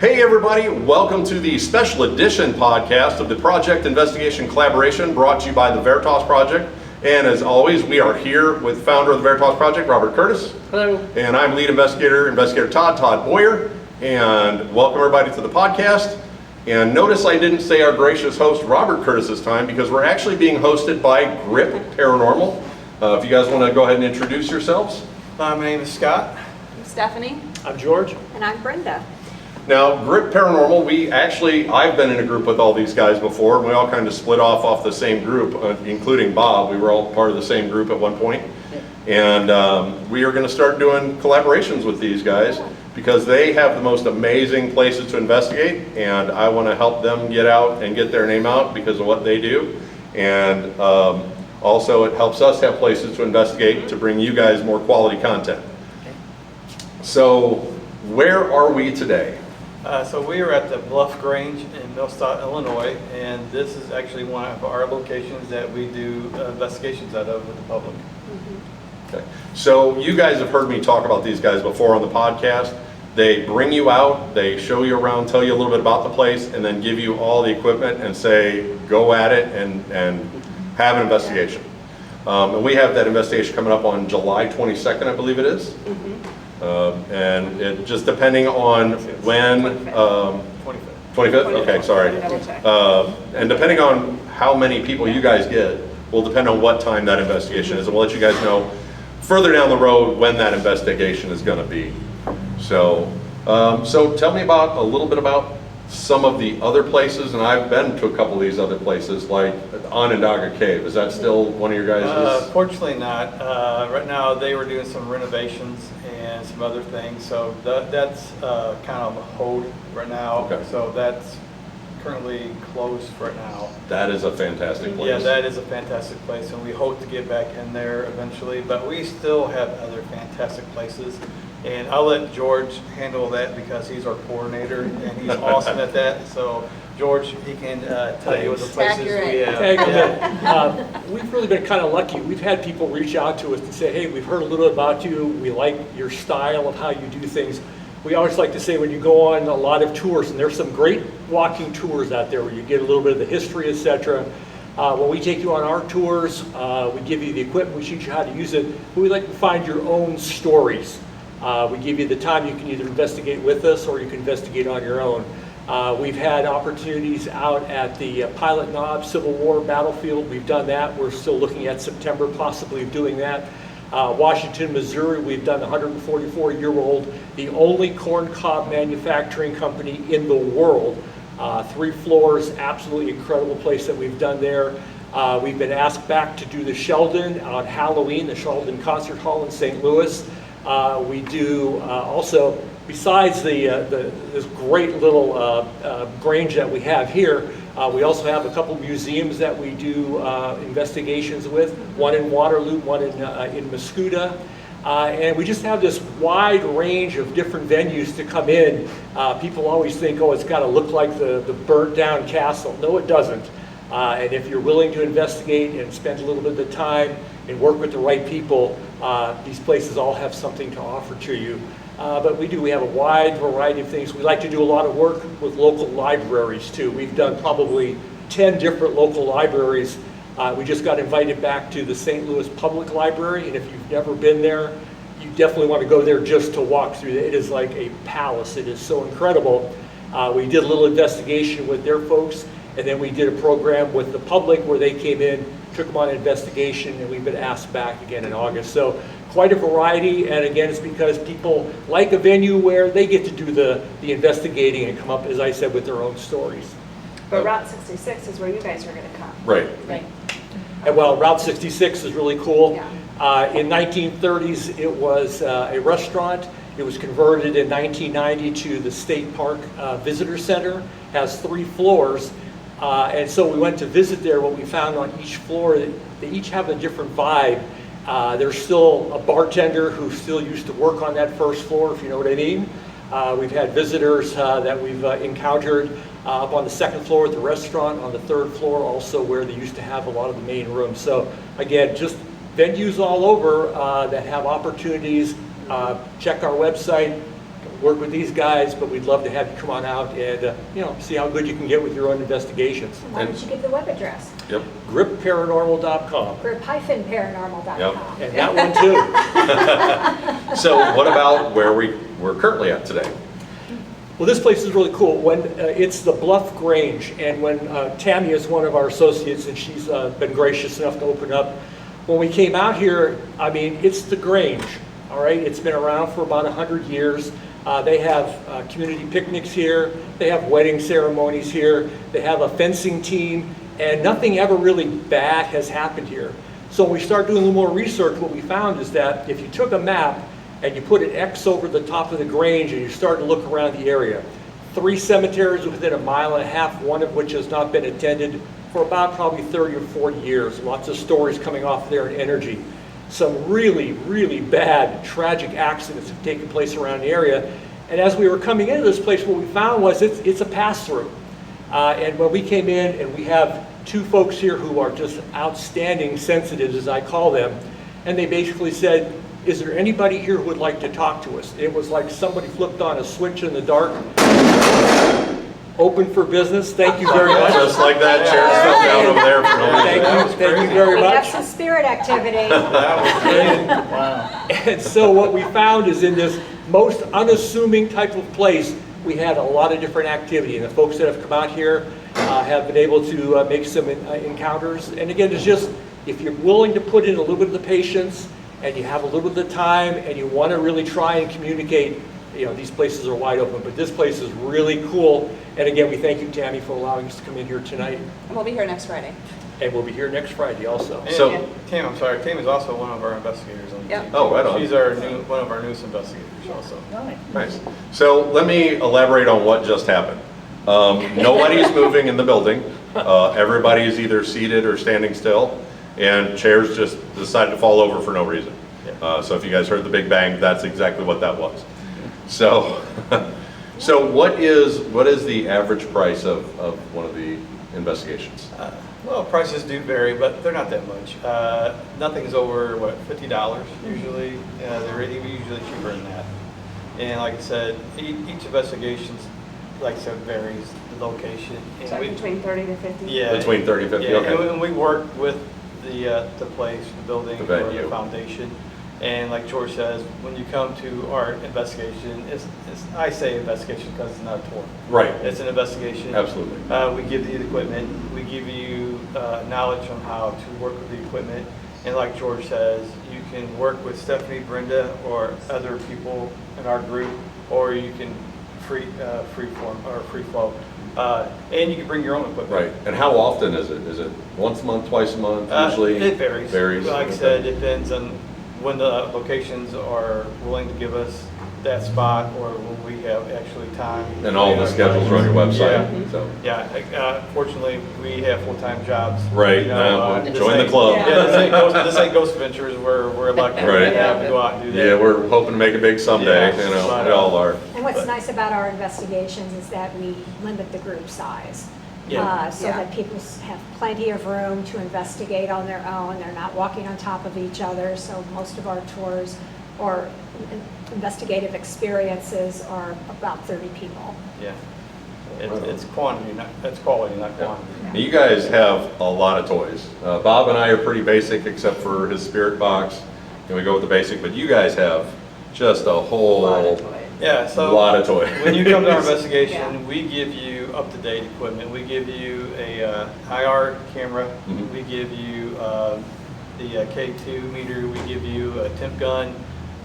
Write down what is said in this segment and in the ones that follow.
Hey everybody, welcome to the special edition podcast of the Project Investigation Collaboration brought to you by the Veritas Project. And as always, we are here with founder of the Veritas Project, Robert Curtis. Hello. And I'm lead investigator Todd Boyer. And welcome everybody to the podcast. And notice I didn't say our gracious host, Robert Curtis, this time because we're actually being hosted by GRIP Paranormal. If you guys want to go ahead and introduce yourselves. My name is Scott. I'm Stephanie. I'm George. And I'm Brenda. Now, GRIP Paranormal, I've been in a group with all these guys before, and we all kind of split off the same group, including Bob. We were all part of the same group at one point. And we are going to start doing collaborations with these guys because they have the most amazing places to investigate, and I want to help them get out and get their name out because of what they do. And also it helps us have places to investigate to bring you guys more quality content. So where are we today? So we are at the Bluff Grange in Millstock, Illinois, and this is actually one of our locations that we do investigations out of with the public. Okay. So you guys have heard me talk about these guys before on the podcast. They bring you out, they show you around, tell you a little bit about the place, and then give you all the equipment and say, go at it and have an investigation. And we have that investigation coming up on July 22nd, I believe it is. And it just depending on when, 25th? Okay, sorry. And depending on how many people you guys get will depend on what time that investigation is. And we'll let you guys know further down the road when that investigation is going to be. So, so tell me about a little bit about some of the other places, and I've been to a couple of these other places, like Onondaga Cave. Is that still one of your guys'? Fortunately not. Right now they were doing some renovations and some other things, so that's kind of a hold right now. Okay. So that's currently closed right now. That is a fantastic place. Yeah, that is a fantastic place, and we hope to get back in there eventually, but we still have other fantastic places. And I'll let George handle that because he's our coordinator and he's awesome at that. So George, he can tell you what the places we have. We've really been kind of lucky. We've had people reach out to us and say, hey, we've heard a little about you. We like your style of how you do things. We always like to say when you go on a lot of tours, and there's some great walking tours out there where you get a little bit of the history, etc. When we take you on our tours, we give you the equipment, we teach you how to use it. We like to find your own stories. We give you the time. You can either investigate with us or you can investigate on your own. We've had opportunities out at the Pilot Knob Civil War battlefield. We've done that. We're still looking at September possibly doing that. Washington, Missouri, we've done 144-year-old, the only corn cob manufacturing company in the world. 3 floors, absolutely incredible place that we've done there. We've been asked back to do the Sheldon on Halloween, the Sheldon Concert Hall in St. Louis. We do also, besides this great little Grange that we have here, we also have a couple museums that we do investigations with, one in Waterloo, one in Muscuda. And we just have this wide range of different venues to come in. People always think, oh, it's got to look like the burnt down castle. No, it doesn't. And if you're willing to investigate and spend a little bit of time and work with the right people, these places all have something to offer to you. But we have a wide variety of things. We like to do a lot of work with local libraries too. We've done probably 10 different local libraries. We just got invited back to the St. Louis Public Library, and if you've never been there, you definitely want to go there just to walk through it. It is like a palace. It is so incredible. We did a little investigation with their folks, and then we did a program with the public where they came in, took them on an investigation, and we've been asked back again in August. So quite a variety, and again, it's because people like a venue where they get to do the investigating and come up, as I said, with their own stories. But Route 66 is where you guys are going to come. Right. And well, Route 66 is really cool. Yeah. In 1930s, it was a restaurant. It was converted in 1990 to the State Park Visitor Center. Has 3 floors. And so we went to visit there. What we found on each floor, they each have a different vibe. There's still a bartender who still used to work on that first floor, if you know what I mean. We've had visitors that we've encountered up on the 2nd floor at the restaurant, on the 3rd floor also where they used to have a lot of the main rooms. So again, just venues all over that have opportunities. Check our website, work with these guys, but we'd love to have you come on out and, see how good you can get with your own investigations. Why don't you give the web address? Yep. GRIPParanormal.com. GRIP-paranormal.com. And that one too. So what about where we're currently at today? Well, this place is really cool. When it's the Bluff Grange, and when Tammy is one of our associates, and she's been gracious enough to open up. When we came out here, I mean, it's the Grange, all right? It's been around for about 100 years. They have community picnics here. They have wedding ceremonies here. They have a fencing team, and nothing ever really bad has happened here. So when we started doing a little more research, what we found is that if you took a map and you put an X over the top of the Grange and you start to look around the area, 3 cemeteries within 1.5 miles, one of which has not been attended for about probably 30 or 40 years. Lots of stories coming off there in energy. Some really, really bad, tragic accidents have taken place around the area. And as we were coming into this place, what we found was it's a pass-through. And when we came in, and we have 2 folks here who are just outstanding sensitives, as I call them, and they basically said, is there anybody here who would like to talk to us? It was like somebody flipped on a switch in the dark. Open for business. Thank you very much. Just like that, chairs fell down over there for no reason. Thank you very We have much. some spirit activity. Wow. And so what we found is in this most unassuming type of place, we had a lot of different activity. And the folks that have come out here have been able to make some encounters. And again, it's just, if you're willing to put in a little bit of the patience, and you have a little bit of the time, and you want to really try and communicate, these places are wide open. But this place is really cool. And again, we thank you, Tammy, for allowing us to come in here tonight. And we'll be here next Friday. And we'll be here next Friday also. And So- Tam, I'm sorry, Tam is also one of our investigators on the Yep. team. Oh, right on. She's one of our newest investigators also. Nice. So let me elaborate on what just happened. Nobody's moving in the building. Everybody is either seated or standing still, and chairs just decided to fall over for no reason. So if you guys heard the big bang, that's exactly what that was. So, so what is the average price of one of the investigations? Well, prices do vary, but they're not that much. Nothing's over, what, $50 usually. They're usually cheaper than that. And like I said, each investigation, like I said, varies the location. And So between 30 to 50? Yeah. Between 30 and 50, Yeah, okay. and we work with the place, the building, The or venue. the foundation. And like George says, when you come to our investigation, I say investigation because it's not a tour. Right. It's an investigation. Absolutely. We give you the equipment. We give you knowledge on how to work with the equipment. And like George says, you can work with Stephanie, Brenda, or other people in our group, or you can free flow. And you can bring your own equipment. Right. And how often is it? Is it once a month, twice a month, usually? It varies. Varies. Like I said, it depends on when the locations are willing to give us that spot, or when we have actually time. And all the schedules are on your website. Yeah. So. Yeah, fortunately, we have full-time jobs. Right. This Join the ain't- club. Yeah, this ain't Ghost Ventures, we're lucky Right. to have to go out and do that. Yeah, we're hoping to make it big someday. Yeah. We all are. And what's nice about our investigations is that we limit the group size. Yeah. So Yeah. that people have plenty of room to investigate on their own. They're not walking on top of each other. So most of our tours or investigative experiences are about 30 people. Yeah. It's quantity, that's quality, not quantity. Now, you guys have a lot of toys. Bob and I are pretty basic except for his spirit box. And we go with the basic, but you guys have just a whole Lot of toys. Yeah, so. lot of toys. When you come to our investigation, Yeah. we give you up-to-date equipment. We give you a IR camera. Mhm. We give you the K2 meter. We give you a temp gun.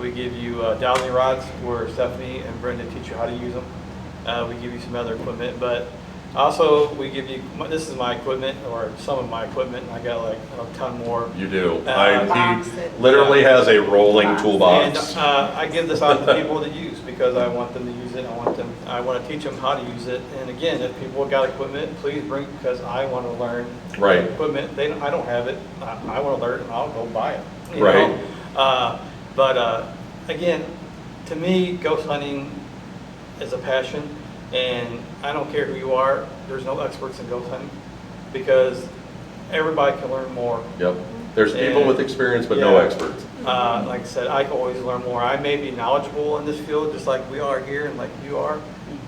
We give you dowsing rods where Stephanie and Brenda teach you how to use them. We give you some other equipment, but also we give you, this is my equipment, or some of my equipment. I got like a ton more. You do. Box He that- literally has a rolling Box. And toolbox. I give this out to people to use because I want them to use it. I want to teach them how to use it. And again, if people got equipment, please bring, because I want to learn. Right. Equipment, I don't have it. I want to learn it, and I'll go buy it. you Right. know? But again, to me, ghost hunting is a passion, and I don't care who you are. There's no experts in ghost hunting because everybody can learn more. Yep. There's people And- with experience, but no Yeah. experts. Like I said, I can always learn more. I may be knowledgeable in this field, just like we are here and like you are.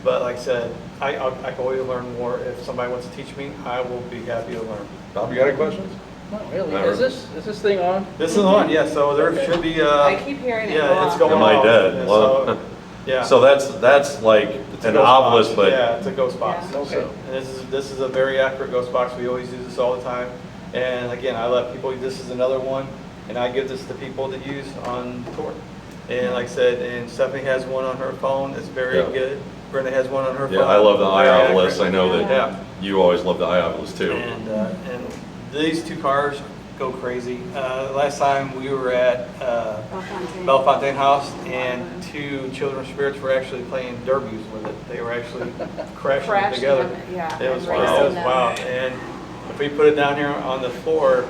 But like I said, I can always learn more. If somebody wants to teach me, I will be happy to learn. Bob, you got any questions? Not really. Not Is really. this thing on? This is on, yeah, so there Okay. should be, I keep hearing it go yeah, it's off. going Am I off. dead? And Well, so, yeah. So that's like It's a an ghost obelisk, box. but Yeah, it's a ghost box. Yeah. Okay. So, and this is a very accurate ghost box. We always use this all the time. And again, I let people, this is another one, and I give this to people to use on tour. And like I said, and Stephanie has one on her phone. It's very Yeah. good. Brenda has one on her phone. yeah, I love the eye Very obelisk. I accurate. know that Yeah. you always love the eye obelisk too. And these two cars go crazy. Last time we were at Bellefontaine House, and two children's spirits were actually playing derbies with it. They were actually crashing Crashing together. them, yeah, It was and wow. racing It was them. wow. And if we put it down here on the floor,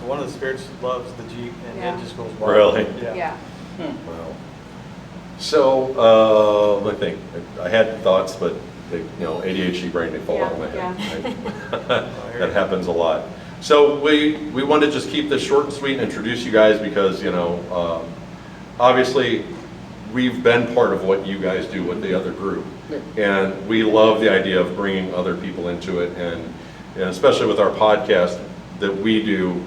one of the spirits loves the Jeep, and Yeah. it just goes wild. Really? Yeah. Wow. So, let me think. I had thoughts, but they, ADHD brain, they fall out of my head. That happens a lot. So we wanted to just keep this short and sweet and introduce you guys because, obviously we've been part of what you guys do with the other group. And we love the idea of bringing other people into it, and especially with our podcast that we do,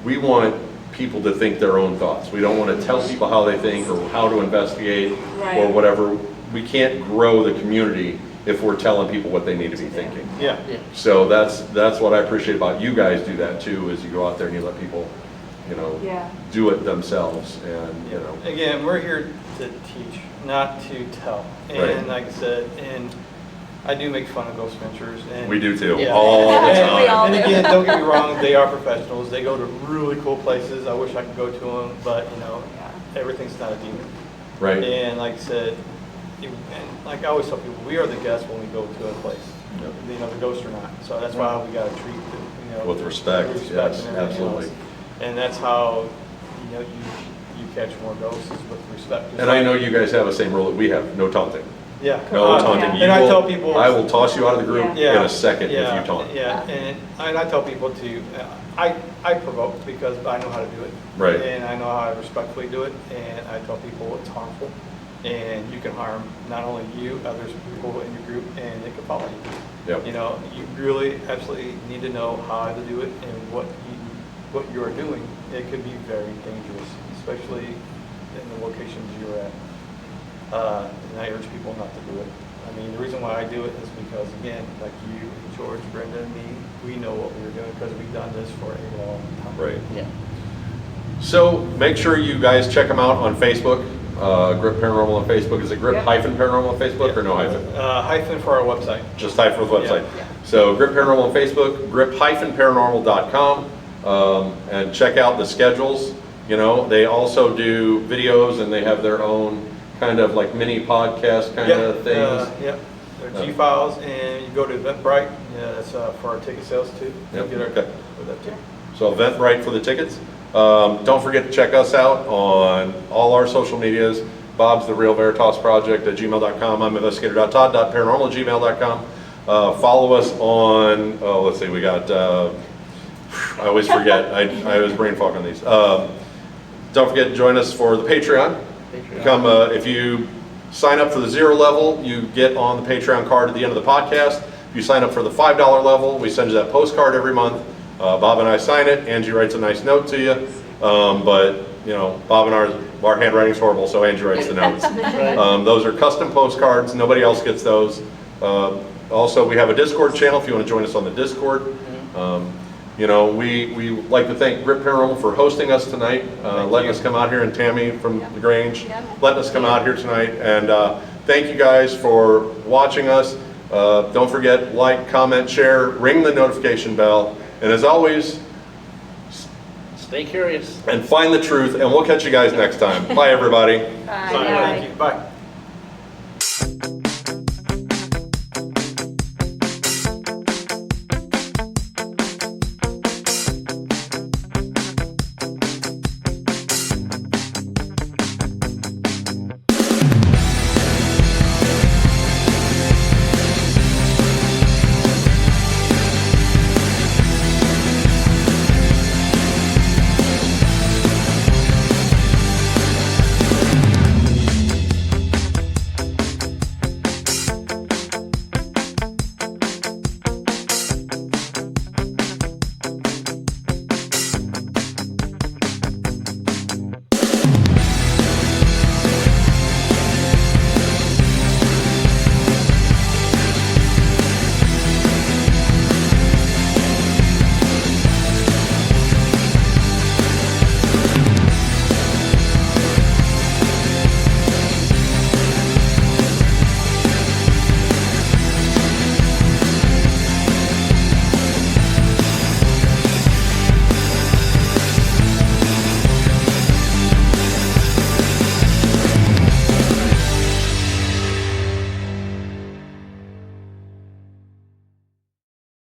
we want people to think their own thoughts. We don't want to tell people how they think or how to investigate or Right. whatever. We can't grow the community if we're telling people what they need to be thinking. Yeah. Yeah. So that's what I appreciate about you guys do that too, is you go out there and you let people, Yeah. do it themselves and, Again, we're here to teach, not to tell. And Right. like I said, and I do make fun of Ghost Ventures. And we do too, Yeah. all the And- We all time. And do. again, don't get me wrong, they are professionals. They go to really cool places. I wish I could go to them, but everything's not a demon. Right, And like I said, and like I always tell people, we are the guests when we go to a place. Yep. The ghosts are not. So that's why we got to treat them, With respect, yes, and everything absolutely. else. And that's how you catch more ghosts is with respect. And I know you guys have the same rule that we have, no taunting. Yeah. No Uh, taunting. And I tell people. I will toss you out of the group in Yeah. a second if Yeah, you taunt. Yeah, and I tell people to, I provoke because I know how to do it. Right. And I know how to respectfully do it, and I tell people it's harmful, and you can harm not only you, others, people in your group, and they can follow you. Yep. You really absolutely need to know how to do it and what you are doing. It could be very dangerous, especially in the locations you're at. And I urge people not to do it. I mean, the reason why I do it is because, again, like you, George, Brenda, and me, we know what we were doing because we've done this for a long time. Right. Yeah. So make sure you guys check them out on Facebook, GRIP Paranormal on Facebook. Is it GRIP Yep. hyphen Paranormal on Facebook or no hyphen? Hyphen for our website. Just type for the website. Yeah. So GRIP Paranormal on Facebook, grip-paranormal.com, and check out the schedules. They also do videos and they have their own kind of like mini podcast kind of things. Yep. They're G-Files, and you go to Eventbrite. Yeah, that's for our ticket sales too. Yep, Get our okay. with that too. So Eventbrite for the tickets. Don't forget to check us out on all our social medias. Bob's the Real Veritas Project at gmail.com. I'm investigator.todd.paranormal@gmail.com. Follow us on, let's see, we got, I always forget. I was brain fog on these. Don't forget to join us for the Patreon. Become, if you sign up for the 0 level, you get on the Patreon card at the end of the podcast. If you sign up for the $5 level, we send you that postcard every month. Bob and I sign it. Angie writes a nice note to you. But, Bob and our handwriting's horrible, so Angie writes the notes. Those are custom postcards. Nobody else gets those. Also, we have a Discord channel if you want to join us on the Discord. We like to thank GRIP Paranormal for hosting us tonight, letting us come out here, and Tammy from the Grange, letting us come out here tonight. And thank you guys for watching us. Don't forget, like, comment, share, ring the notification bell. And as always, Stay curious. and find the truth, and we'll catch you guys next time. Bye, everybody. Bye. Thank you. Bye.